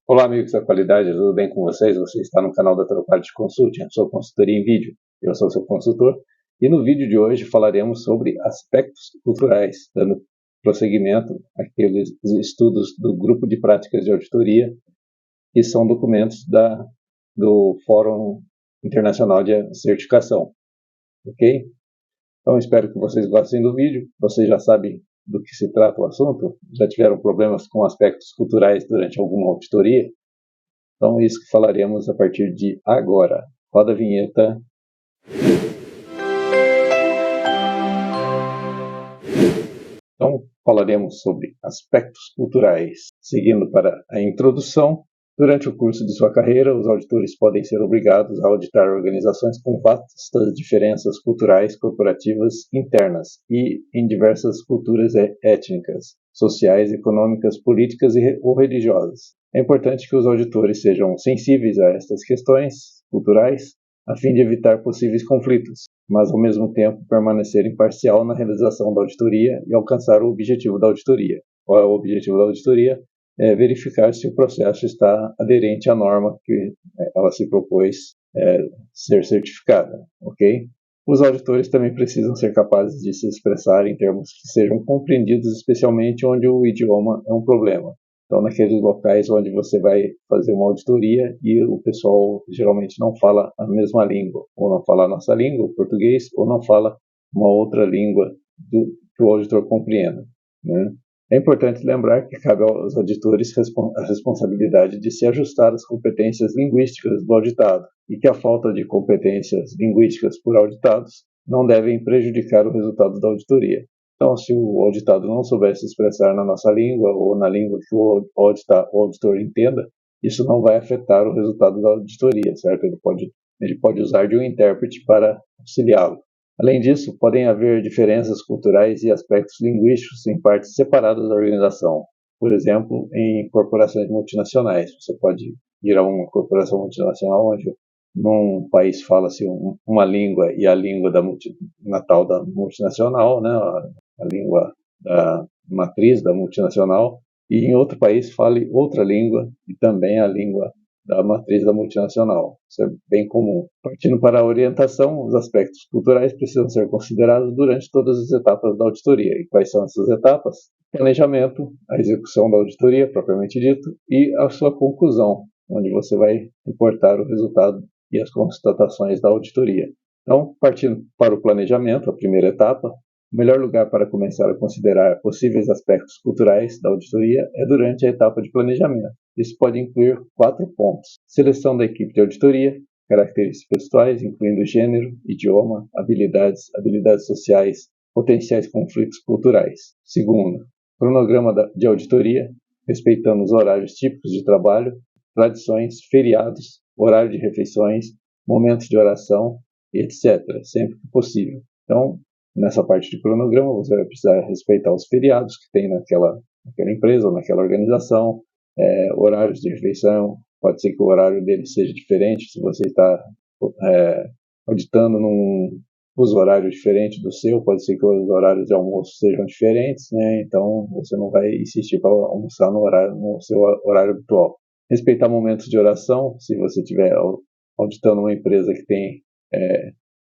Olá, amigos da qualidade, tudo bem com vocês? Você está no canal da Troparte Consulting, a sua consultoria em vídeo. Eu sou seu consultor e no vídeo de hoje falaremos sobre aspectos culturais, dando prosseguimento àqueles estudos do Grupo de Práticas de Auditoria, que são documentos do Fórum Internacional de Certificação, ok? Então espero que vocês gostem do vídeo. Vocês já sabem do que se trata o assunto? Já tiveram problemas com aspectos culturais durante alguma auditoria? Então, é isso que falaremos a partir de agora. Roda a vinheta. Então, falaremos sobre aspectos culturais. Seguindo para a introdução, durante o curso de sua carreira, os auditores podem ser obrigados a auditar organizações com vastas diferenças culturais corporativas internas e em diversas culturas étnicas, sociais, econômicas, políticas ou religiosas. É importante que os auditores sejam sensíveis a estas questões culturais, a fim de evitar possíveis conflitos, mas ao mesmo tempo permanecer imparcial na realização da auditoria e alcançar o objetivo da auditoria. Qual é o objetivo da auditoria? É verificar se o processo está aderente à norma que ela se propôs ser certificada, ok? Os auditores também precisam ser capazes de se expressar em termos que sejam compreendidos, especialmente onde o idioma é um problema. Então, naqueles locais onde você vai fazer uma auditoria e o pessoal geralmente não fala a mesma língua, ou não fala a nossa língua, o português, ou não fala uma outra língua que o auditor compreenda, né? É importante lembrar que cabe aos auditores a responsabilidade de se ajustar às competências linguísticas do auditado e que a falta de competências linguísticas por auditados não devem prejudicar o resultado da auditoria. Então, se o auditado não souber se expressar na nossa língua ou na língua que o auditor entenda, isso não vai afetar o resultado da auditoria, certo? Ele pode usar de um intérprete para auxiliá-lo. Além disso, podem haver diferenças culturais e aspectos linguísticos em partes separadas da organização. Por exemplo, em corporações multinacionais. Você pode ir a uma corporação multinacional onde num país fala-se uma língua e a língua natal da multinacional, né, a língua da matriz da multinacional, e em outro país fale outra língua e também a língua da matriz da multinacional. Isso é bem comum. Partindo para a orientação, os aspectos culturais precisam ser considerados durante todas as etapas da auditoria. E quais são essas etapas? Planejamento, a execução da auditoria, propriamente dito, e a sua conclusão, onde você vai reportar o resultado e as constatações da auditoria. Então, partindo para o planejamento, a primeira etapa, o melhor lugar para começar a considerar possíveis aspectos culturais da auditoria é durante a etapa de planejamento. Isso pode incluir 4 pontos: seleção da equipe de auditoria, características pessoais, incluindo gênero, idioma, habilidades sociais, potenciais conflitos culturais. Segundo, cronograma de auditoria, respeitando os horários típicos de trabalho, tradições, feriados, horário de refeições, momentos de oração, etc., sempre que possível. Então, nessa parte de cronograma, você vai precisar respeitar os feriados que tem naquela empresa ou naquela organização, horários de refeição, pode ser que o horário dele seja diferente, se você está auditando num uso horário diferente do seu, pode ser que os horários de almoço sejam diferentes, né? Então você não vai insistir para almoçar no seu horário habitual. Respeitar momentos de oração, se você estiver auditando uma empresa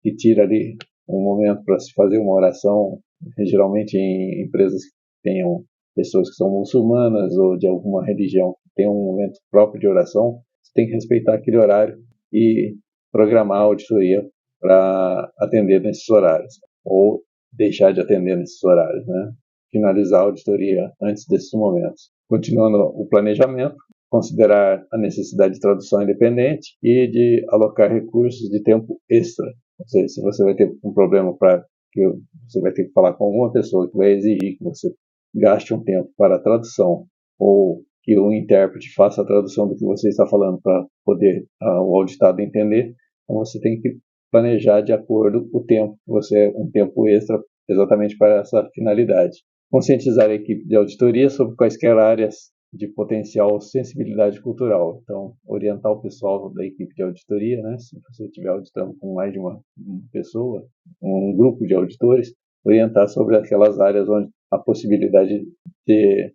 que tira ali um momento para se fazer uma oração, geralmente em empresas que tenham pessoas que são muçulmanas ou de alguma religião que tem um momento próprio de oração, você tem que respeitar aquele horário e programar a auditoria para atender nesses horários, ou deixar de atender nesses horários, né? Finalizar a auditoria antes desses momentos. Continuando o planejamento, considerar a necessidade de tradução independente e de alocar recursos de tempo extra. Ou seja, se você vai ter um problema que você vai ter que falar com alguma pessoa que vai exigir que você gaste um tempo para a tradução, ou que um intérprete faça a tradução do que você está falando para poder o auditado entender, então você tem que planejar de acordo com o tempo, um tempo extra exatamente para essa finalidade. Conscientizar a equipe de auditoria sobre quaisquer áreas de potencial sensibilidade cultural. Então, orientar o pessoal da equipe de auditoria, né, se você estiver auditando com mais de uma pessoa, um grupo de auditores, orientar sobre aquelas áreas onde a possibilidade de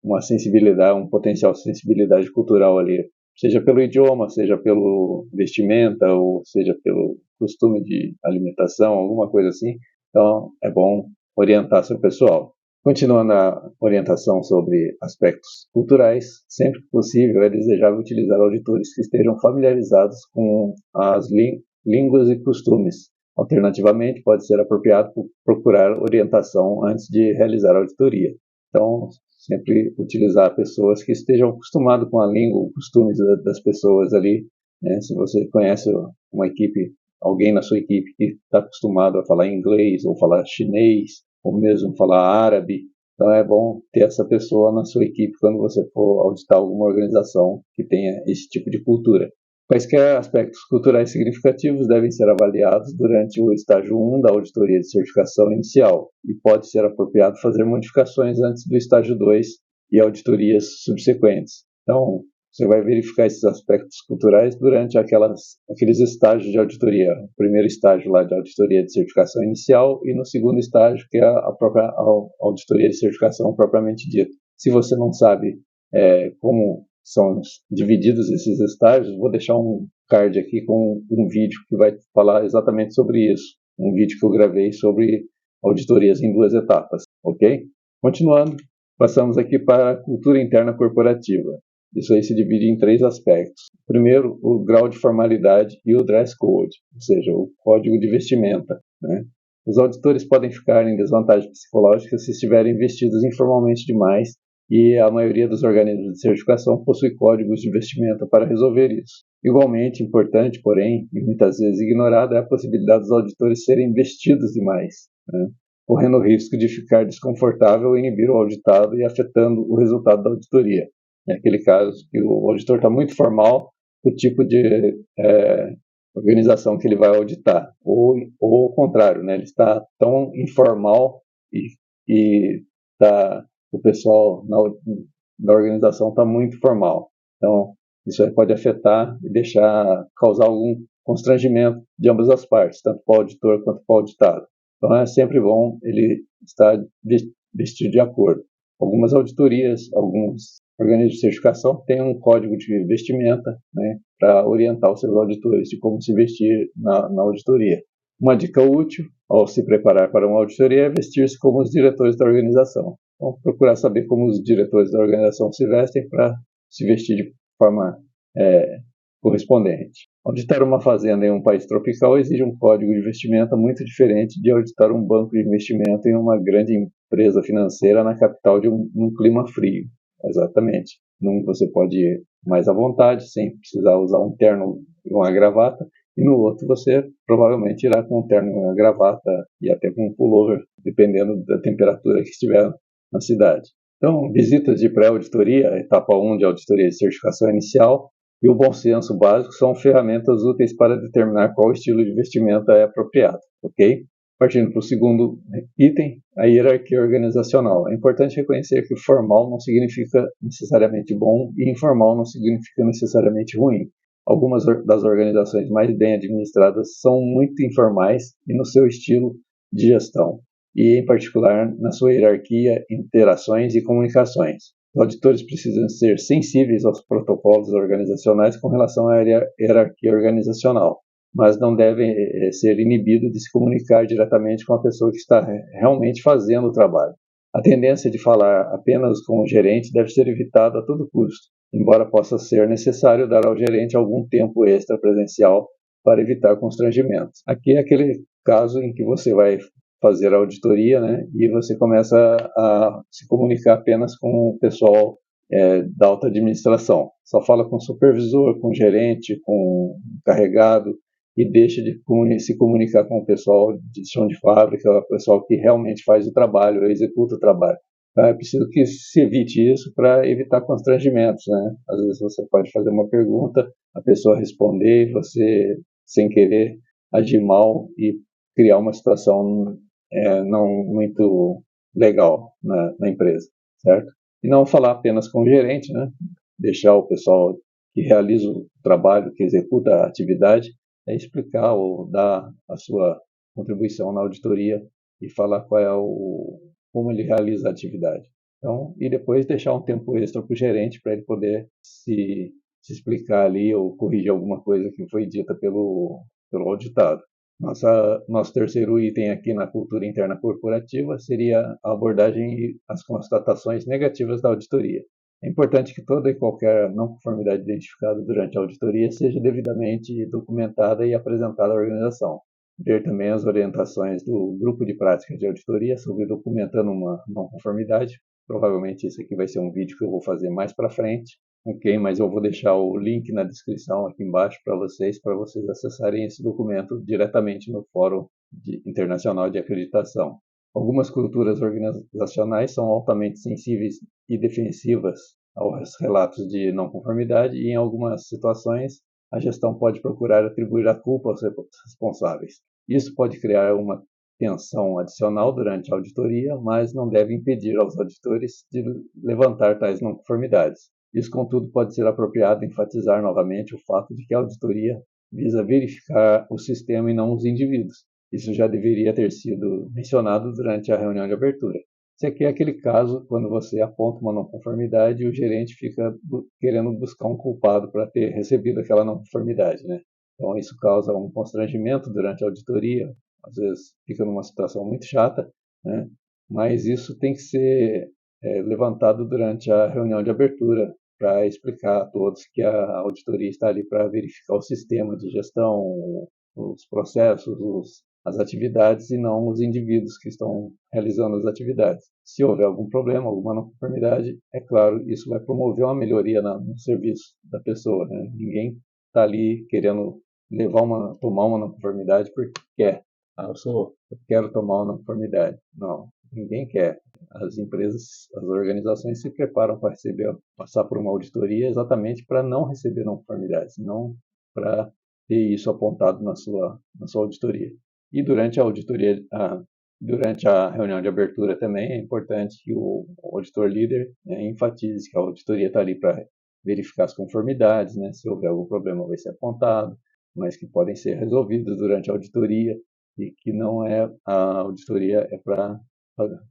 uma sensibilidade, um potencial de sensibilidade cultural ali, seja pelo idioma, seja pelo vestimenta, ou seja pelo costume de alimentação, alguma coisa assim. Então, é bom orientar seu pessoal. Continuando a orientação sobre aspectos culturais, sempre que possível é desejável utilizar auditores que estejam familiarizados com as línguas e costumes. Alternativamente, pode ser apropriado procurar orientação antes de realizar a auditoria. Então, sempre utilizar pessoas que estejam acostumadas com a língua, os costumes das pessoas ali, né? Se você conhece uma equipe, alguém na sua equipe que está acostumado a falar inglês ou falar chinês, ou mesmo falar árabe, então é bom ter essa pessoa na sua equipe quando você for auditar alguma organização que tenha esse tipo de cultura. Quaisquer aspectos culturais significativos devem ser avaliados durante o estágio 1 da auditoria de certificação inicial e pode ser apropriado fazer modificações antes do estágio 2 e auditorias subsequentes. Então, você vai verificar esses aspectos culturais durante aqueles estágios de auditoria. O primeiro estágio lá de auditoria de certificação inicial e no segundo estágio, que é a própria auditoria de certificação propriamente dita. Se você não sabe como são divididos esses estágios, vou deixar um card aqui com um vídeo que vai falar exatamente sobre isso. Um vídeo que eu gravei sobre auditorias em 2 etapas, ok? Continuando, passamos aqui para a cultura interna corporativa. Isso aí se divide em 3 aspectos. Primeiro, o grau de formalidade e o dress code, ou seja, o código de vestimenta, né? Os auditores podem ficar em desvantagem psicológica se estiverem vestidos informalmente demais, e a maioria dos organismos de certificação possui códigos de vestimenta para resolver isso. Igualmente importante, porém, e muitas vezes ignorada, é a possibilidade dos auditores serem vestidos demais, né? Correndo o risco de ficar desconfortável e inibir o auditado e afetando o resultado da auditoria. É aquele caso que o auditor está muito formal, o tipo de organização que ele vai auditar, ou ao contrário, né? Ele está tão informal e o pessoal da organização está muito formal. Então, isso aí pode afetar e causar algum constrangimento de ambas as partes, tanto para o auditor quanto para o auditado. Então, é sempre bom ele estar vestido de acordo. Algumas auditorias, alguns organismos de certificação têm um código de vestimenta, né, para orientar os seus auditores de como se vestir na auditoria. Uma dica útil ao se preparar para uma auditoria é vestir-se como os diretores da organização. Então, procurar saber como os diretores da organização se vestem para se vestir de forma correspondente. Auditar uma fazenda em um país tropical exige um código de vestimenta muito diferente de auditar um banco de investimento em uma grande empresa financeira na capital de um clima frio. Exatamente. Num você pode ir mais à vontade, sem precisar usar um terno e uma gravata, e no outro você provavelmente irá com um terno e uma gravata e até com um pullover, dependendo da temperatura que estiver na cidade. Então, visitas de pré-auditoria, etapa 1 de auditoria de certificação inicial, e o bom senso básico são ferramentas úteis para determinar qual estilo de vestimenta é apropriado, ok? Partindo para o segundo item, a hierarquia organizacional. É importante reconhecer que formal não significa necessariamente bom e informal não significa necessariamente ruim. Algumas das organizações mais bem administradas são muito informais e no seu estilo de gestão, e em particular na sua hierarquia, interações e comunicações. Os auditores precisam ser sensíveis aos protocolos organizacionais com relação à hierarquia organizacional, mas não devem ser inibidos de se comunicar diretamente com a pessoa que está realmente fazendo o trabalho. A tendência de falar apenas com o gerente deve ser evitada a todo custo, embora possa ser necessário dar ao gerente algum tempo extra presencial para evitar constrangimentos. Aqui é aquele caso em que você vai fazer a auditoria, né, e você começa a se comunicar apenas com o pessoal da alta administração. Só fala com o supervisor, com o gerente, com o encarregado, e deixa de se comunicar com o pessoal de chão de fábrica, o pessoal que realmente faz o trabalho, executa o trabalho. Então, é preciso que se evite isso para evitar constrangimentos, né? Às vezes você pode fazer uma pergunta, a pessoa responder e você, sem querer, agir mal e criar uma situação não muito legal na empresa, certo? E não falar apenas com o gerente, né? Deixar o pessoal que realiza o trabalho, que executa a atividade, explicar ou dar a sua contribuição na auditoria e falar como ele realiza a atividade. Então, e depois deixar um tempo extra para o gerente para ele poder se explicar ali ou corrigir alguma coisa que foi dita pelo auditado. Nosso terceiro item aqui na cultura interna corporativa seria a abordagem e as constatações negativas da auditoria. É importante que toda e qualquer não conformidade identificada durante a auditoria seja devidamente documentada e apresentada à organização. Ver também as orientações do grupo de práticas de auditoria sobre documentando uma não conformidade. Provavelmente esse aqui vai ser um vídeo que eu vou fazer mais para frente, ok? Mas eu vou deixar o link na descrição aqui embaixo para vocês acessarem esse documento diretamente no Fórum Internacional de Acreditação. Algumas culturas organizacionais são altamente sensíveis e defensivas aos relatos de não conformidade e, em algumas situações, a gestão pode procurar atribuir a culpa aos responsáveis. Isso pode criar uma tensão adicional durante a auditoria, mas não deve impedir aos auditores de levantar tais não conformidades. Isso, contudo, pode ser apropriado enfatizar novamente o fato de que a auditoria visa verificar o sistema e não os indivíduos. Isso já deveria ter sido mencionado durante a reunião de abertura. Esse aqui é aquele caso quando você aponta uma não conformidade e o gerente fica querendo buscar um culpado para ter recebido aquela não conformidade, né? Então isso causa um constrangimento durante a auditoria, às vezes fica numa situação muito chata, né? Mas isso tem que ser levantado durante a reunião de abertura para explicar a todos que a auditoria está ali para verificar o sistema de gestão, os processos, as atividades e não os indivíduos que estão realizando as atividades. Se houver algum problema, alguma não conformidade, é claro, isso vai promover uma melhoria no serviço da pessoa, né? Ninguém está ali querendo tomar uma não conformidade porque quer. Eu quero tomar uma não conformidade. Não, ninguém quer. As empresas, as organizações se preparam para passar por uma auditoria exatamente para não receber não conformidades, não para ter isso apontado na sua auditoria. E durante a reunião de abertura também é importante que o auditor líder, né, enfatize que a auditoria está ali para verificar as conformidades, né, se houver algum problema vai ser apontado, mas que podem ser resolvidos durante a auditoria e que não é a auditoria é para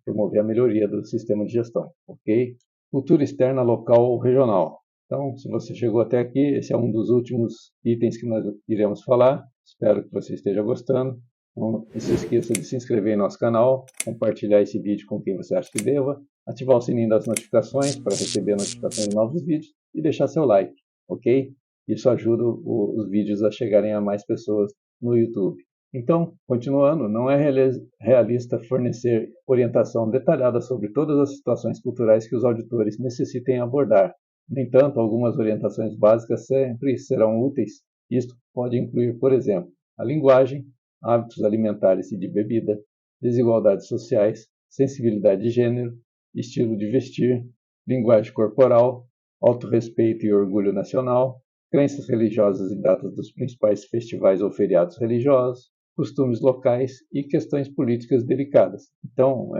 promover a melhoria do sistema de gestão, ok? Cultura externa local ou regional. Então, se você chegou até aqui, esse é um dos últimos itens que nós iremos falar. Espero que você esteja gostando. Não se esqueça de se inscrever em nosso canal, compartilhar esse vídeo com quem você acha que deva, ativar o sininho das notificações para receber notificações de novos vídeos e deixar seu like, ok? Isso ajuda os vídeos a chegarem a mais pessoas no YouTube. Então, continuando, não é realista fornecer orientação detalhada sobre todas as situações culturais que os auditores necessitem abordar. No entanto, algumas orientações básicas sempre serão úteis. Isto pode incluir, por exemplo, a linguagem, hábitos alimentares e de bebida, desigualdades sociais, sensibilidade de gênero, estilo de vestir, linguagem corporal, autorrespeito e orgulho nacional, crenças religiosas e datas dos principais festivais ou feriados religiosos, costumes locais e questões políticas delicadas. Então,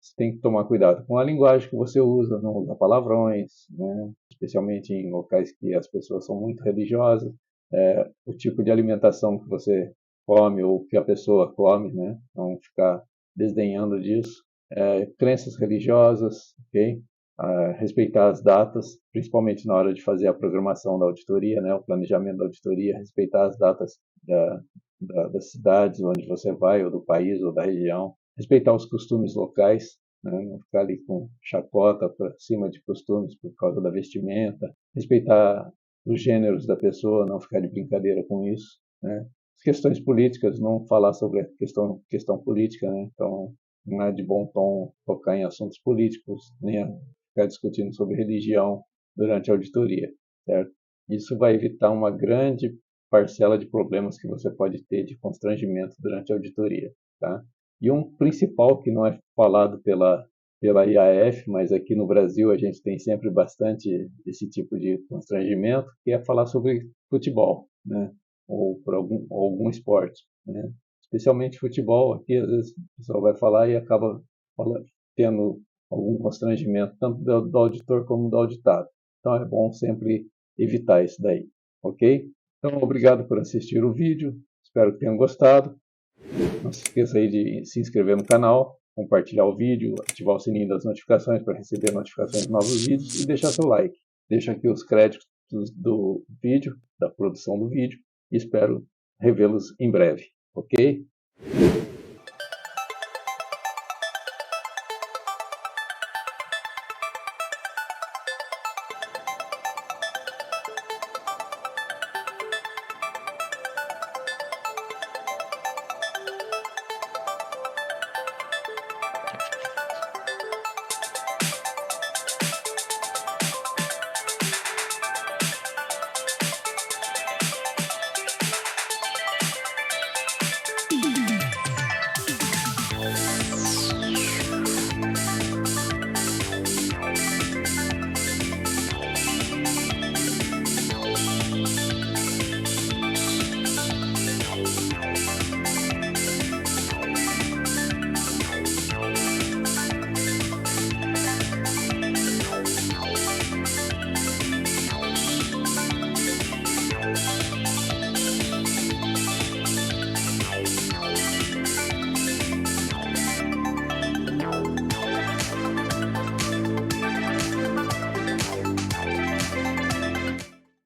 você tem que tomar cuidado com a linguagem que você usa, não usar palavrões, né? Especialmente em locais que as pessoas são muito religiosas, o tipo de alimentação que você come ou que a pessoa come, né? Não ficar desdenhando disso. Crenças religiosas, ok? Respeitar as datas, principalmente na hora de fazer a programação da auditoria, né? O planejamento da auditoria, respeitar as datas das cidades onde você vai, ou do país, ou da região, respeitar os costumes locais, né? Não ficar ali com chacota para cima de costumes por causa da vestimenta, respeitar os gêneros da pessoa, não ficar de brincadeira com isso, né? As questões políticas, não falar sobre a questão política, né? Então, não é de bom tom tocar em assuntos políticos, nem ficar discutindo sobre religião durante a auditoria, certo? Isso vai evitar uma grande parcela de problemas que você pode ter de constrangimento durante a auditoria, tá? E um principal que não é falado pela IAF, mas aqui no Brasil a gente tem sempre bastante esse tipo de constrangimento, que é falar sobre futebol, né? Ou por algum esporte, né? Especialmente futebol, aqui às vezes o pessoal vai falar e acaba tendo algum constrangimento, tanto do auditor como do auditado. Então é bom sempre evitar isso daí, ok? Então, obrigado por assistir o vídeo, espero que tenham gostado. Não se esqueça aí de se inscrever no canal, compartilhar o vídeo, ativar o sininho das notificações para receber notificações de novos vídeos e deixar seu like. Deixo aqui os créditos do vídeo, da produção do vídeo, e espero revê-los em breve, ok?